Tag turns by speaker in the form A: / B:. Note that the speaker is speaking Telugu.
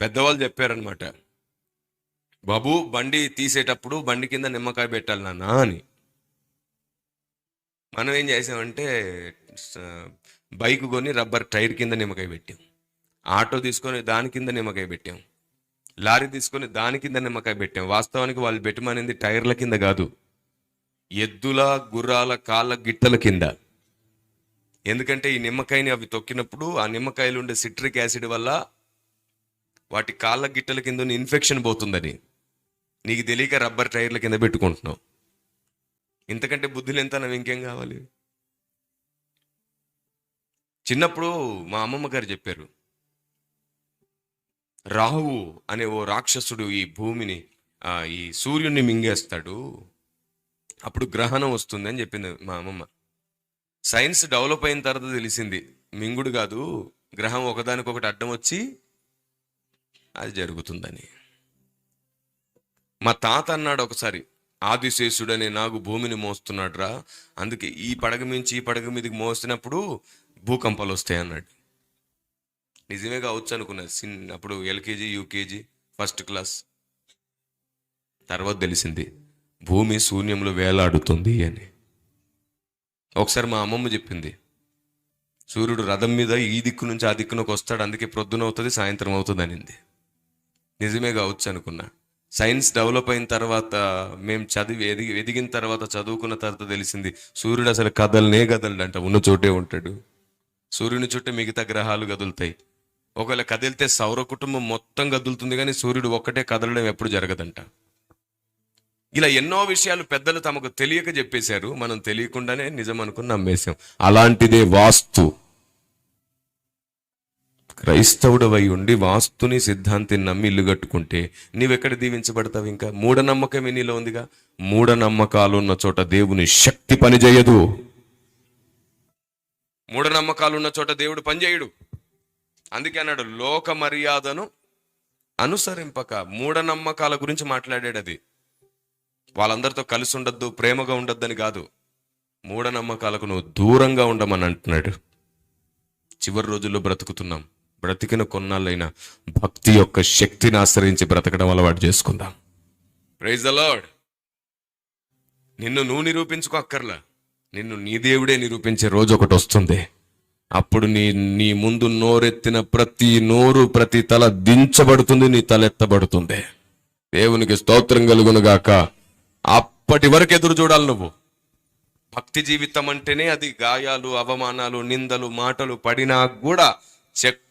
A: పెద్దవాళ్ళు చెప్పారనమాట, బాబు బండి తీసేటప్పుడు బండి కింద నిమ్మకాయ పెట్టాలి నాన్న అని. మనం ఏం చేసామంటే బైక్ కొని రబ్బర్ టైర్ కింద నిమ్మకాయ పెట్టాం, ఆటో తీసుకొని దాని కింద నిమ్మకాయ పెట్టాం, లారీ తీసుకొని దాని కింద నిమ్మకాయ పెట్టాం. వాస్తవానికి వాళ్ళు పెట్టమనింది టైర్ల కింద కాదు, ఎద్దుల గుర్రాల కాళ్ళ గిట్టల కింద. ఎందుకంటే ఈ నిమ్మకాయని అవి తొక్కినప్పుడు ఆ నిమ్మకాయలు ఉండే సిట్రిక్ యాసిడ్ వల్ల వాటి కాళ్ళ గిట్టల కింద ఇన్ఫెక్షన్ పోతుందని నీకు తెలియక రబ్బర్ టైర్ల కింద పెట్టుకుంటున్నావు. ఇంతకంటే బుద్ధులు ఎంత, నువ్వు ఇంకేం కావాలి? చిన్నప్పుడు మా అమ్మమ్మ గారు చెప్పారు, రాహువు అనే ఓ రాక్షసుడు ఈ భూమిని ఈ సూర్యుడిని మింగేస్తాడు, అప్పుడు గ్రహణం వస్తుంది అని చెప్పింది మా అమ్మమ్మ. సైన్స్ డెవలప్ అయిన తర్వాత తెలిసింది మింగుడు కాదు, గ్రహం ఒకదానికొకటి అడ్డం వచ్చి అది జరుగుతుందని. మా తాత అన్నాడు ఒకసారి, ఆదిశేషుడనే నాగు భూమిని మోస్తున్నాడు రా, అందుకే ఈ పడగ మించి ఈ పడగ మీదకి మోస్తున్నప్పుడు భూకంపాలు వస్తాయి అన్నాడు. నిజమే కావచ్చు అనుకున్నా అప్పుడు ఎల్కేజీ యూకేజీ ఫస్ట్ క్లాస్. తర్వాత తెలిసింది భూమి శూన్యంలో వేలాడుతుంది అని. ఒకసారి మా అమ్మమ్మ చెప్పింది, సూర్యుడు రథం మీద ఈ దిక్కు నుంచి ఆ దిక్కునకు వస్తాడు, అందుకే ప్రొద్దున అవుతుంది సాయంత్రం అవుతుంది అనింది. నిజమే కావచ్చు అనుకున్నా. సైన్స్ డెవలప్ అయిన తర్వాత మేము ఎదిగిన తర్వాత చదువుకున్న తర్వాత తెలిసింది సూర్యుడు అసలు కదలనే కదలడంట, ఉన్న చోటే ఉంటాడు. సూర్యుని చుట్టే మిగతా గ్రహాలు కదులుతాయి. ఒకవేళ కదిలితే సౌర కుటుంబం మొత్తం కదులుతుంది, కానీ సూర్యుడు ఒక్కటే కదలడం ఎప్పుడు జరగదంట. ఇలా ఎన్నో విషయాలు పెద్దలు తమకు తెలియక చెప్పేశారు, మనం తెలియకుండానే నిజం అనుకుని నమ్మేశాం. అలాంటిదే వాస్తు. క్రైస్తవుడవై ఉండి వాస్తుని సిద్ధాంతిని నమ్మి ఇల్లు కట్టుకుంటే నీవెక్కడ దీవించబడతావు? ఇంకా మూఢనమ్మకమే నీలో ఉందిగా. మూఢనమ్మకాలు ఉన్న చోట దేవుని శక్తి పనిచేయదు. మూఢనమ్మకాలు ఉన్న చోట దేవుడు పనిచేయడు. అందుకే అన్నాడు, లోక మర్యాదను అనుసరింపక. మూఢనమ్మకాల గురించి మాట్లాడాడు. అది వాళ్ళందరితో కలిసి ఉండొద్దు, ప్రేమగా ఉండొద్దని కాదు, మూఢనమ్మకాలకు నువ్వు దూరంగా ఉండమని అంటున్నాడు. చివరి రోజుల్లో బ్రతుకుతున్నాం. బ్రతికిన కొన్నాళ్ళైనా భక్తి యొక్క శక్తిని ఆశ్రయించి బ్రతకడం అలవాటు చేసుకుందాం. Praise the lord. నిన్ను నువ్వు నిరూపించుకో అక్కర్లా, నిన్ను నీ దేవుడే నిరూపించే రోజు ఒకటి వస్తుంది. అప్పుడు నీ ముందు నోరెత్తిన ప్రతి నోరు, ప్రతి తల దించబడుతుంది, నీ తల ఎత్తబడుతుంది. దేవునికి స్తోత్రం కలుగునుగాక. అప్పటి వరకు ఎదురు చూడాలి నువ్వు. భక్తి జీవితం అంటేనే అది గాయాలు, అవమానాలు, నిందలు, మాటలు పడినా కూడా చెక్